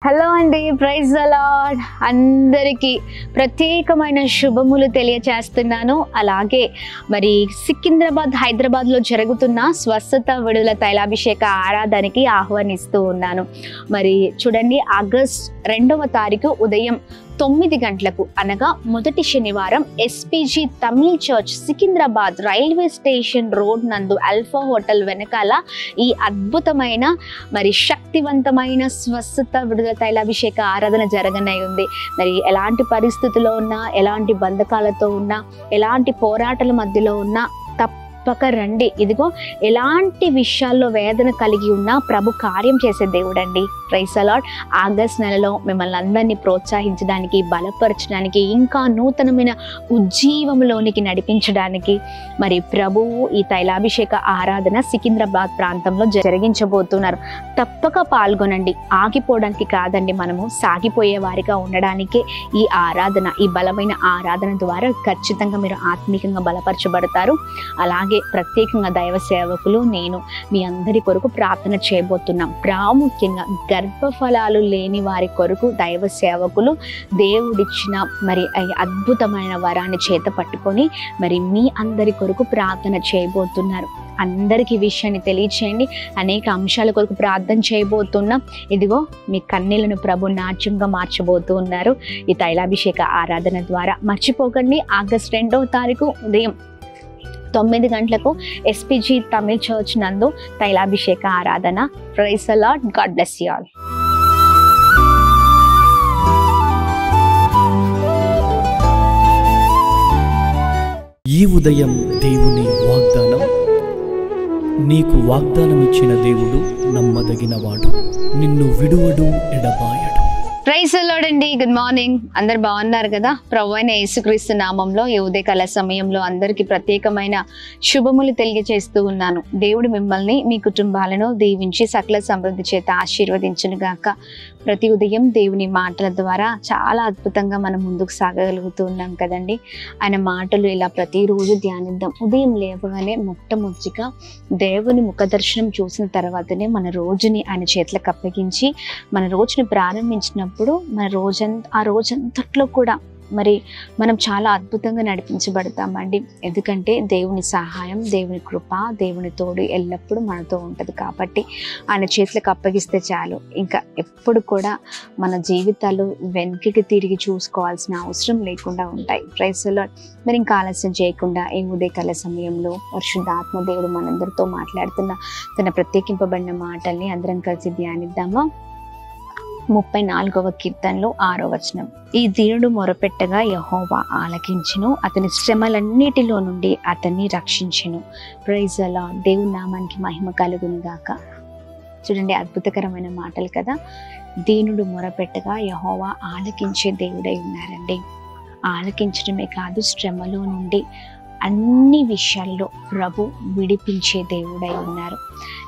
Hello అండి, praise the lord. అందరికీ ప్రత్యేకమైన శుభములు తెలియచేస్తున్నాను. అలాగే మరి సికింద్రాబాద్, హైదరాబాద్లో జరుగుతున్న స్వస్థత విడుదల తైలాభిషేక ఆరాధనకి ఆహ్వానిస్తూ ఉన్నాను. మరి చూడండి, ఆగస్ట్ 2వ తారీఖు ఉదయం 9 గంటలకు అనగా మొదటి శనివారం SPG Tamil church Secunderabad railway station road నందు ఆల్ఫా హోటల్ వెనకాల ఈ అద్భుతమైన మరి శక్తివంతమైన స్వస్థత విడుదల తైలాభిషేక ఆరాధన జరగనై ఉంది. మరి ఎలాంటి పరిస్థితుల్లో ఉన్నా, ఎలాంటి బంధకాలతో ఉన్నా, ఎలాంటి పోరాటాల మధ్యలో ఉన్నా తప్పక రండి. ఇదిగో ఎలాంటి విషయాల్లో వేదన కలిగి ఉన్నా ప్రభు కార్యం చేసే దేవుడు అండి. Praise the lord. ఆగస్ట్ నెలలో మిమ్మల్ని అందరినీ ప్రోత్సహించడానికి, బలపరచడానికి, ఇంకా నూతనమైన ఉజ్జీవంలోనికి నడిపించడానికి మరి ప్రభువు ఈ తైలాభిషేక ఆరాధన సికింద్రాబాద్ ప్రాంతంలో జరిగించబోతున్నారు. తప్పక పాల్గొనండి. ఆగిపోవడానికి కాదండి, మనము సాగిపోయే వారిగా ఉండడానికే ఈ ఆరాధన, ఈ బలమైన ఆరాధన ద్వారా ఖచ్చితంగా మీరు ఆత్మీయంగా బలపరచబడతారు. అలాగే ప్రత్యేకంగా దైవ సేవకులు, నేను మీ అందరి కొరకు ప్రార్థన చేయబోతున్నాం. ప్రాముఖ్యంగా గర్భఫలాలు లేని వారి కొరకు దైవ సేవకులు దేవుడిచ్చిన మరి అద్భుతమైన వరాన్ని చేత పట్టుకొని మరి మీ అందరి కొరకు ప్రార్థన చేయబోతున్నారు. అందరికీ విషయాన్ని తెలియచేయండి. అనేక అంశాల కొరకు ప్రార్థన చేయబోతున్నాం. ఇదిగో మీ కన్నీళ్లను ప్రభు నాట్యంగా మార్చబోతూ ఉన్నారు ఈ తైలాభిషేక ఆరాధన ద్వారా. మర్చిపోకండి, ఆగస్ట్ 2వ తారీఖు ఉదయం 9 గంటలకు ఎస్పీజీ తమిళ్ చర్చ్ నందు తైలాభిషేక ఆరాధన. Praise the lord. God bless you all. ఈ ఉదయం దేవుని వాగ్దానం. నీకు వాగ్దానం ఇచ్చిన దేవుడు నమ్మదగినవాడు, నిన్ను విడువడు, ఎడబాయడు. ప్రైజ్ ద లార్డ్ అండి. Good morning. అందరు బాగున్నారు కదా? ప్రభువైన యేసుక్రీస్తు నామంలో ఈ ఉదయకాల సమయంలో అందరికీ ప్రత్యేకమైన శుభములు తెలియజేస్తూ ఉన్నాను. దేవుడు మిమ్మల్ని, మీ కుటుంబాలను దీవించి సకల సమృద్ధి చేత ఆశీర్వదించును గాక. ప్రతి ఉదయం దేవుని మాటల ద్వారా చాలా అద్భుతంగా మనం ముందుకు సాగగలుగుతూ ఉన్నాం కదండి. ఆయన మాటలు ఇలా ప్రతిరోజు ధ్యానిద్దాం. ఉదయం లేవగానే మొట్టమొదటిగా దేవుని ముఖదర్శనం చూసిన తర్వాతనే మన రోజుని ఆయన చేతులకు అప్పగించి మన రోజుని ప్రారంభించినప్పుడు ఆ రోజంతట్లో కూడా మరి మనం చాలా అద్భుతంగా నడిపించబడతామండి. ఎందుకంటే దేవుని సహాయం, దేవుని కృప, దేవుని తోడు ఎల్లప్పుడూ మనతో ఉంటుంది. కాబట్టి ఆయన చేతులకు అప్పగిస్తే చాలు, ఇంకా ఎప్పుడు కూడా మన జీవితాలు వెనక్కి తిరిగి చూసుకోవాల్సిన అవసరం లేకుండా ఉంటాయి. Praise the lord. మరి ఇంకా ఆలస్యం చేయకుండా ఈ ఉదయకాల సమయంలో పరిశుద్ధాత్మ దేవుడు మనందరితో మాట్లాడుతున్న తన ప్రత్యేకింపబడిన మాటల్ని అందరం కలిసి ధ్యానిద్దామా? 34వ కీర్తనలో 6వ వచనం. ఈ దీనుడు మొరపెట్టగా యెహోవా ఆలకించెను, అతని శ్రమలన్నిటిలో నుండి అతన్ని రక్షించెను. Praise the lord. దేవుని నామానికి మహిమ కలుగును గాక. చూడండి, అద్భుతకరమైన మాటలు కదా. దీనుడు మొరపెట్టగా యెహోవా ఆలకించే దేవుడై ఉన్నారండి. ఆలకించడమే కాదు, శ్రమలో నుండి అన్ని విషయాల్లో ప్రభు విడిపించే దేవుడై ఉన్నారు.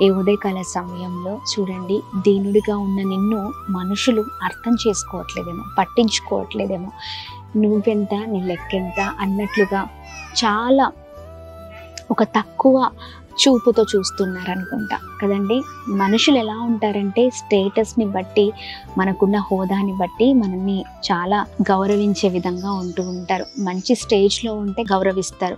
ఈ ఉదయకాల సమయంలో చూడండి, దీనుడిగా ఉన్న నిన్ను మనుషులు అర్థం చేసుకోవట్లేదేమో, పట్టించుకోవట్లేదేమో. నువ్వెంత, నీ లెక్కెంత అన్నట్లుగా చాలా ఒక తక్కువ చూపుతో చూస్తున్నారనుకుంటా కదండి. మనుషులు ఎలా ఉంటారంటే స్టేటస్ని బట్టి, మనకున్న హోదాని బట్టి మనల్ని చాలా గౌరవించే విధంగా ఉంటూ ఉంటారు. మంచి స్టేజ్లో ఉంటే గౌరవిస్తారు.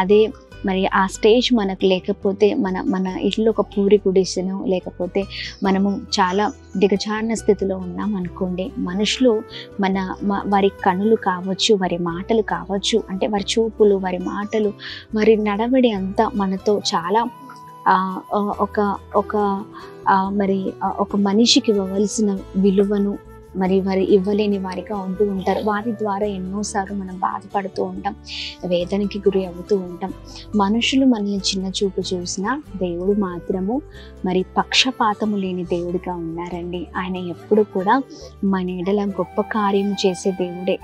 అదే మరి ఆ స్టేజ్ మనకు లేకపోతే, మన ఇల్లు ఒక పూరి గుడిసెను, లేకపోతే మనము చాలా దిగజారిన స్థితిలో ఉన్నాం అనుకోండి, మనుషులు వారి కనులు కావచ్చు, వారి మాటలు కావచ్చు, అంటే వారి చూపులు, వారి మాటలు, వారి నడవడి అంతా మనతో చాలా ఒక మనిషికి ఇవ్వవలసిన విలువను మరి వారి ఇవ్వలేని వారిగా ఉంటూ ఉంటారు. వారి ద్వారా ఎన్నోసార్లు మనం బాధపడుతూ ఉంటాం, వేదనకి గురి అవుతూ ఉంటాం. మనుషులు మనల్ని చిన్న చూపు చూసినా దేవుడు మాత్రము మరి పక్షపాతము లేని దేవుడిగా ఉన్నారండి. ఆయన ఎప్పుడు కూడా మన ఎడల గొప్ప కార్యం చేసే దేవుడే.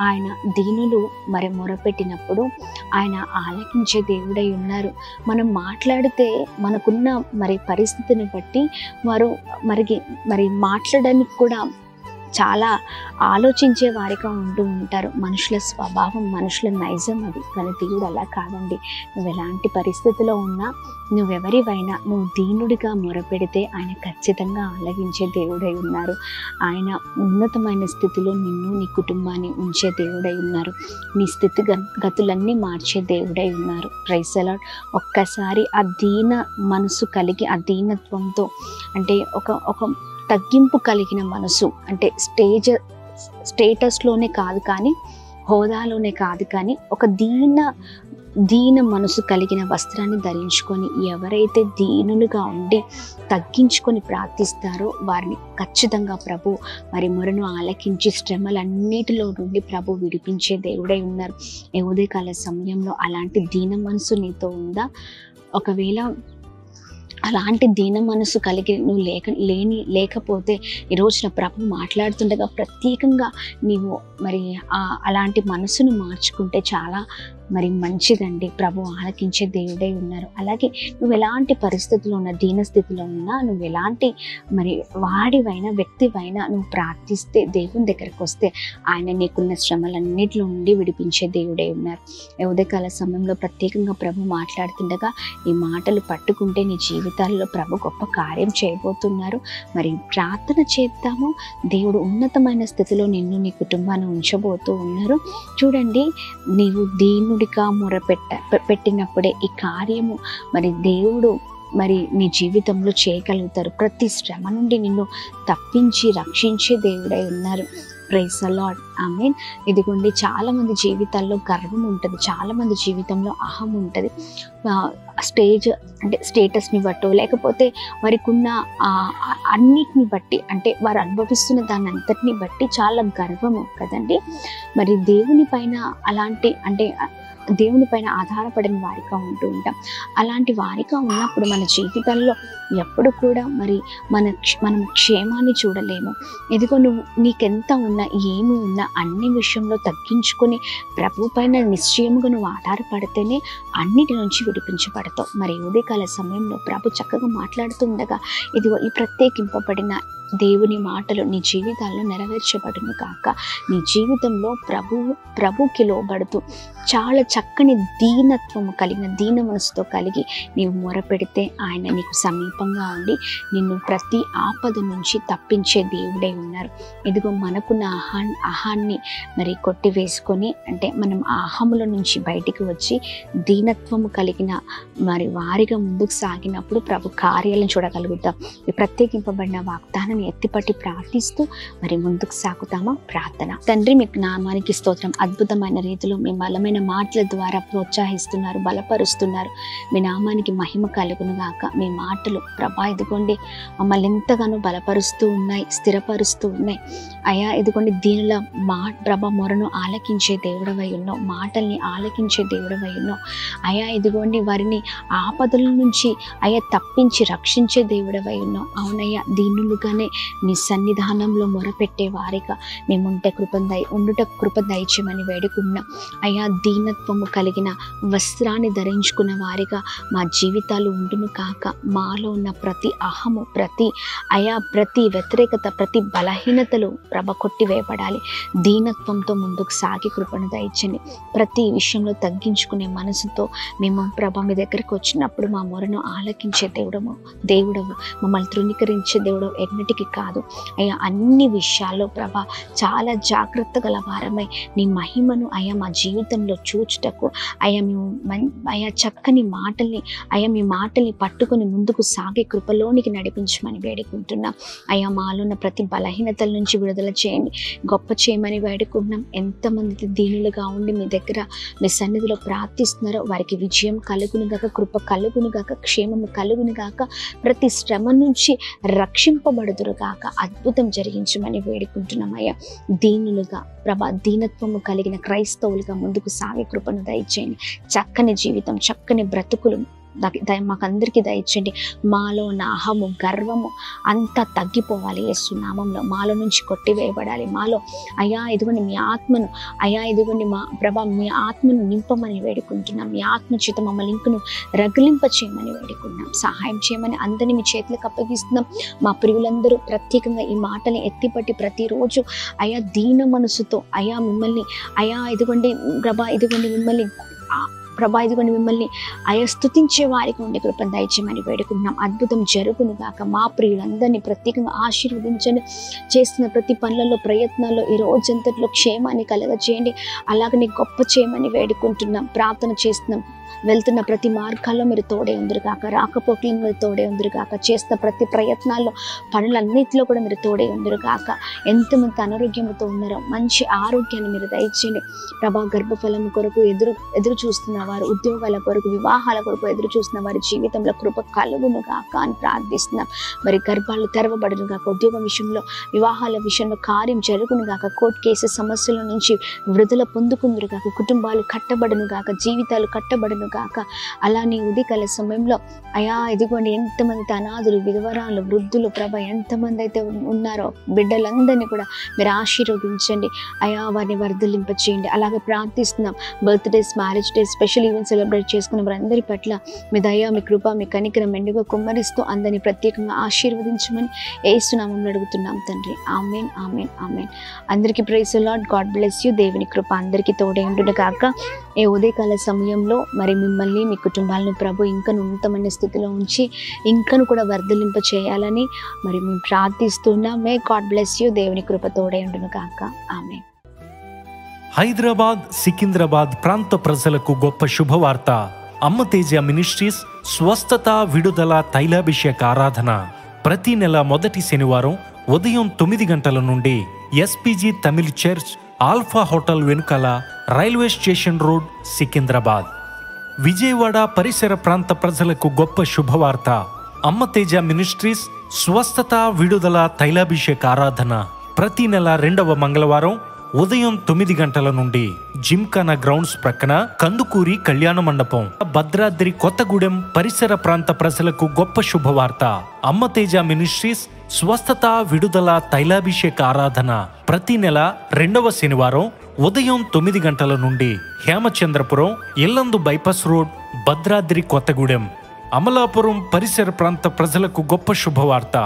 ఆయన దీనులు మరి మొరపెట్టినప్పుడు ఆయన ఆలకించే దేవుడై ఉన్నారు. మనం మాట్లాడితే మనకున్న మరి పరిస్థితిని బట్టి వారు మరి మాట్లాడడానికి కూడా చాలా ఆలోచించే వారిగా ఉంటూ ఉంటారు. మనుషుల స్వభావం, మనుషుల నైజం అది. కానీ దేవుడు అలా కాదండి. నువ్వు ఎలాంటి పరిస్థితిలో ఉన్నా, నువ్వెవరివైనా నువ్వు దీనుడిగా మొరపెడితే ఆయన ఖచ్చితంగా ఆలగించే దేవుడై ఉన్నారు. ఆయన ఉన్నతమైన స్థితిలో నిన్ను, నీ కుటుంబాన్ని ఉంచే దేవుడై ఉన్నారు. నీ స్థితిగతులన్నీ మార్చే దేవుడై ఉన్నారు. Praise the lord. ఒక్కసారి ఆ దీన మనసు కలిగి, ఆ దీనత్వంతో, అంటే ఒక తగ్గింపు కలిగిన మనసు, అంటే స్టేటస్లోనే కాదు కానీ, హోదాలోనే కాదు కానీ, ఒక దీన మనసు కలిగిన వస్త్రాన్ని ధరించుకొని ఎవరైతే దీనులుగా ఉండి తగ్గించుకొని ప్రార్థిస్తారో వారిని ఖచ్చితంగా ప్రభు మరి మొరను ఆలకించి శ్రమలన్నిటిలో నుండి ప్రభు విడిపించే దేవుడై ఉన్నారు. ఈ ఉదయకాల సమయంలో అలాంటి దీన మనసు నీతో ఉందా? ఒకవేళ అలాంటి దీన మనసు కలిగి నువ్వు లేకపోతే ఈ రోజున ప్రభు మాట్లాడుతుండగా ప్రత్యేకంగా నీవు మరి అలాంటి మనసును మార్చుకుంటే చాలా మరి మంచిదండి. ప్రభు ఆలకించే దేవుడై ఉన్నారు. అలాగే నువ్వు ఎలాంటి పరిస్థితుల్లో ఉన్నా, దీనస్థితిలో ఉన్నా, నువ్వు ఎలాంటి మరి వాడివైనా వ్యక్తివైనా నువ్వు ప్రార్థిస్తే, దేవుని దగ్గరకు వస్తే ఆయన నీకున్న శ్రమలన్నిటిలో నుండి విడిపించే దేవుడై ఉన్నారు. ఉదయకాల సమయంలో ప్రత్యేకంగా ప్రభు మాట్లాడుతుండగా ఈ మాటలు పట్టుకుంటే నీ జీవితాల్లో ప్రభు గొప్ప కార్యం చేయబోతున్నారు. మరి ప్రార్థన చేద్దాము. దేవుడు ఉన్నతమైన స్థితిలో నిన్ను, నీ కుటుంబాన్ని ఉంచబోతూ ఉన్నారు. చూడండి, నీవు దీనుడిగా పెట్టినప్పుడే ఈ కార్యము మరి దేవుడు మరి నీ జీవితంలో చేయగలుగుతారు. ప్రతి శ్రమ నుండి నిన్ను తప్పించి రక్షించే దేవుడై ఉన్నారు. Praise the lord. ఆమేన్. ఇదిగోండి, చాలామంది జీవితాల్లో గర్వం ఉంటుంది, చాలామంది జీవితంలో అహం ఉంటుంది. స్టేటస్ని బట్టో లేకపోతే వారికి ఉన్న అన్నిటిని బట్టి, అంటే వారు అనుభవిస్తున్న దాన్ని అంతటిని బట్టి చాలా గర్వము కదండి. మరి దేవుని పైన దేవుని పైన ఆధారపడిన వారిగా ఉంటూ ఉంటాం. అలాంటి వారిగా ఉన్నప్పుడు మన జీవితాల్లో ఎప్పుడు కూడా మరి మనం క్షేమాన్ని చూడలేము. ఎదుగో నీకెంత ఉన్నా, ఏమి ఉన్నా అన్ని విషయంలో తగ్గించుకొని ప్రభు పైన నిశ్చయముగా నువ్వు ఆధారపడితేనే అన్నిటి నుంచి విడిపించబడతావు. మరి ఉదయకాల సమయంలో ప్రభు చక్కగా మాట్లాడుతుండగా ఇదిగో ఈ ప్రత్యేకింపబడిన దేవుని మాటలు నీ జీవితాల్లో నెరవేర్చబడును కాక. నీ జీవితంలో ప్రభుకి లోబడుతూ చాలా చక్కని దీనత్వము కలిగిన, దీన మనసుతో కలిగి నీవు మొరపెడితే ఆయన నీకు సమీపంగా ఉండి నిన్ను ప్రతి ఆపద నుంచి తప్పించే దేవుడై ఉన్నారు. ఇదిగో మనకున్న అహాన్ని మరి కొట్టివేసుకొని, అంటే మనం ఆ అహముల నుంచి బయటికి వచ్చి దీనత్వము కలిగిన మరి వారిగా ముందుకు సాగినప్పుడు ప్రభు కార్యాలను చూడగలుగుతాం. ఈ ప్రత్యేకింపబడిన వాగ్దానం ఎత్తిపట్టి ప్రార్థిస్తూ మరి ముందుకు సాగుతామా? ప్రార్థన. తండ్రి, మీకు నామానికి స్తోత్రం. అద్భుతమైన రీతిలో మీ బలమైన మాటల ద్వారా ప్రోత్సహిస్తున్నారు, బలపరుస్తున్నారు. మీ నామానికి మహిమ కలుగును గాక. మీ మాటలు ప్రభా ఇదిగోండి మమ్మల్ని ఎంతగానో బలపరుస్తూ ఉన్నాయి, స్థిరపరుస్తూ ఉన్నాయి. అయా ఇదిగోండి, దీనిల ప్రభా మొరను ఆలకించే దేవుడవై ఉన్నావు, మాటల్ని ఆలకించే దేవుడవై ఉన్నావు. అయా ఇదిగోండి, వారిని ఆపదల నుంచి అయా తప్పించి రక్షించే దేవుడవై ఉన్నావు. అవునయ్యా, దీనులుగానే నీ సన్నిధానంలో మొరపెట్టే వారిగా మేముంటే ఉండుట కృప దయచేయమని వేడుకున్నాం. అయా, దీనత్వము కలిగిన వస్త్రాన్ని ధరించుకున్న వారిగా మా జీవితాలు ఉండును కాక. మాలో ఉన్న ప్రతి అహము, ప్రతి వ్యతిరేకత, ప్రతి బలహీనతలు ప్రభ కొట్టివేయబడాలి. దీనత్వంతో ముందుకు సాగి కృపను దయచండి. ప్రతి విషయంలో తగ్గించుకునే మనసుతో మేము ప్రభ మీ దగ్గరికి వచ్చినప్పుడు మా మొరను ఆలకించే దేవుడవు, మమ్మల్ని తృణీకరించే దేవుడు ఎన్నటికీ కాదు. అయ్యా, అన్ని విషయాల్లో ప్రభ చాలా జాగ్రత్త గల వారమై నీ మహిమను అయ్యా మా జీవితంలో చూచుటకు అయ్యా చక్కని మాటల్ని మీ మాటల్ని పట్టుకొని ముందుకు సాగే కృపలోనికి నడిపించమని వేడుకుంటున్నాం. అయ్యా, మాలో ఉన్న ప్రతి బలహీనతల నుంచి విడుదల చేయండి, గొప్ప చేయమని వేడుకుంటున్నాం. ఎంతమంది దీనులుగా ఉండి మీ దగ్గర మీ సన్నిధిలో ప్రార్థిస్తున్నారో వారికి విజయం కలుగునుగాక, కృప కలుగునుగాక, క్షేమము కలుగునుగాక, ప్రతి శ్రమ నుంచి రక్షింపబడుదురుగాక, అద్భుతం జరిగించమని వేడుకుంటున్నాం. అయ్యా, దీనులుగా ప్రభా దీనత్వము కలిగిన క్రైస్తవులుగా ముందుకు సాగే కృపను దయచేయండి. చక్కని జీవితం, చక్కని బ్రతుకులు మాకందరికీ దయచేయండి. మాలో ఉన్న అహము, గర్వము అంతా తగ్గిపోవాలి యేసు నామంలో. మాలో నుంచి కొట్టివేయబడాలి. మాలో అయ్యా ఇదిగోండి మీ ఆత్మను, అయ్యా ఇదిగోండి మా ప్రభా మీ ఆత్మను నింపమని వేడుకుంటున్నాం. మీ ఆత్మ చేత మమ్మల్ని ఇంకను రగిలింప చేయమని వేడుకుంటున్నాం. సహాయం చేయమని అందరినీ మీ చేతులకు అప్పగిస్తున్నాం. మా ప్రియులందరూ ప్రత్యేకంగా ఈ మాటని ఎత్తిపట్టి ప్రతిరోజు అయ్యా దీన మనసుతో అయ్యా మిమ్మల్ని అయ్యా ఇదిగోండి మిమ్మల్ని అయ్యా స్తుతించే వారికి ఉండే కృపను దయచేయమని వేడుకుంటున్నాం. అద్భుతం జరుగును గాక. మా ప్రియులందరినీ ప్రత్యేకంగా ఆశీర్వదించండి. చేస్తున్న ప్రతి పనులలో, ప్రయత్నాల్లో ఈ రోజంతట్లో క్షేమాన్ని కలగజేయండి. అలాగనే గొప్ప చేయమని వేడుకుంటున్నాం. ప్రార్థన చేస్తున్నాం. వెళ్తున్న ప్రతి మార్గాల్లో మీరు తోడే ఉందరు కాక, రాకపోకలను మీరు తోడే ఉందరు కాక, చేస్తున్న ప్రతి ప్రయత్నాల్లో, పనులన్నిటిలో కూడా మీరు తోడే ఉందరు కాక. ఎంతమంది అనారోగ్యంతో ఉన్నారో మంచి ఆరోగ్యాన్ని మీరు దయచేయండి ప్రభా. గర్భఫలం కొరకు ఎదురు చూస్తున్న వారు, ఉద్యోగాల కొరకు, వివాహాల కొరకు ఎదురు చూస్తున్న వారి జీవితంలో కృప కలుగును గాక అని ప్రార్థిస్తున్నాం. మరి గర్భాలు తెరవబడును గాక, ఉద్యోగం విషయంలో, వివాహాల విషయంలో కార్యం జరుగును గాక, కోర్టు కేసు సమస్యల నుంచి విడుదల పొందుకుందరు గాక, కుటుంబాలు కట్టబడును గాక, జీవితాలు కట్టబడును గాక. అలానే ఉదయకాల సమయంలో అయా ఇదిగోండి ఎంతమంది అనాథులు, విధవరాలు, వృద్ధులు ప్రభ ఎంతమంది అయితే ఉన్నారో బిడ్డలందరినీ కూడా మీరు ఆశీర్వదించండి. అయా వారిని వర్ధలింప చేయండి. అలాగే ప్రార్థిస్తున్నాం. Birthdays, marriage days, special event celebrate చేసుకున్న వారందరి పట్ల మీ దయ, మీ కృప, మీ కనికరం మెండుగా కుమ్మరిస్తూ అందరినీ ప్రత్యేకంగా ఆశీర్వదించమని యేసు నామములో అడుగుతున్నాం తండ్రి. ఆమేన్, ఆమేన్, ఆమేన్. అందరికీ praise the lord. God bless you. దేవుని కృప అందరికీ తోడే ఉండును గాక. ఈ ఉదయకాల సమయంలో మరి మిమ్మల్ని, మీ కుటుంబాలను ప్రభు ఇంకా ఉన్నతమైన స్థితిలో ఉంచి ఇంకను కూడా వర్ధలింప చేయాలని మరి మేము ప్రార్థిస్తున్నాం. May God bless you. దేవుని కృప తోడే ఉండును గాక. ఆమేన్. హైదరాబాద్, సికింద్రాబాద్ ప్రాంత ప్రజలకు గొప్ప శుభవార్త. అమ్మ తేజ మినిస్ట్రీస్ స్వస్థత, విడుదల, తైలాభిషేక ఆరాధన ప్రతి నెల మొదటి శనివారం ఉదయం 9 గంటల నుండి SPG Tamil church, alpha hotel వెనుకల, railway station road, Secunderabad. Vijayawada పరిసర ప్రాంత ప్రజలకు గొప్ప శుభవార్త. అమ్మ తేజ మినిస్ట్రీస్ స్వస్థత, విడుదల, తైలాభిషేక ఆరాధన ప్రతి నెల 2వ మంగళవారం ఉదయం 9 గంటల నుండి జిమ్ఖానా గ్రౌండ్స్ ప్రక్కన కందుకూరి కళ్యాణ మండపం, భద్రాద్రి కొత్తగూడెం పరిసర ప్రాంత ప్రజలకు గొప్ప శుభవార్త. అమ్మ తేజ మినిస్ట్రీస్ స్వస్థత, విడుదల, తైలాభిషేక ఆరాధన ప్రతి నెల 2వ శనివారం ఉదయం 9 గంటల నుండి హేమచంద్రపురం, ఇల్లందు బైపాస్ రోడ్, భద్రాద్రి కొత్తగూడెం, అమలాపురం పరిసర ప్రాంత ప్రజలకు గొప్ప శుభవార్త.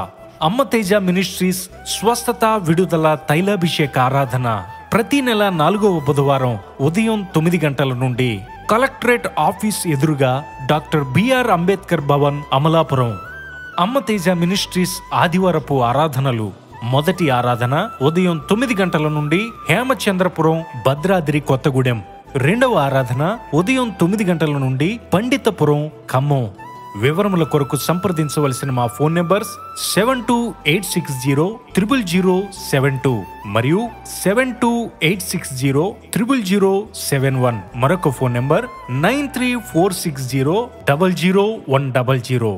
అమ్మ తేజ మినిస్ట్రీస్ స్వస్థత, విడుదల, తైలాభిషేక ఆరాధన ప్రతి నెల 4వ బుధవారం ఉదయం 9 గంటల నుండి కలెక్టరేట్ ఆఫీస్ ఎదురుగా డాక్టర్ బిఆర్ అంబేద్కర్ భవన్, అమలాపురం. అమ్మ తేజ మినిస్ట్రీస్ ఆదివారపు ఆరాధనలు. మొదటి ఆరాధన ఉదయం 9 గంటల నుండి హేమచంద్రపురం, భద్రాద్రి కొత్తగూడెం. 2వ ఆరాధన ఉదయం 9 గంటల నుండి పండితపురం, ఖమ్మం. వివరముల కొరకు సంప్రదించవలసిన మా ఫోన్ నెంబర్స్ 7286000072 మరియు 7286000071. మరొక ఫోన్ నెంబర్ 9346000100.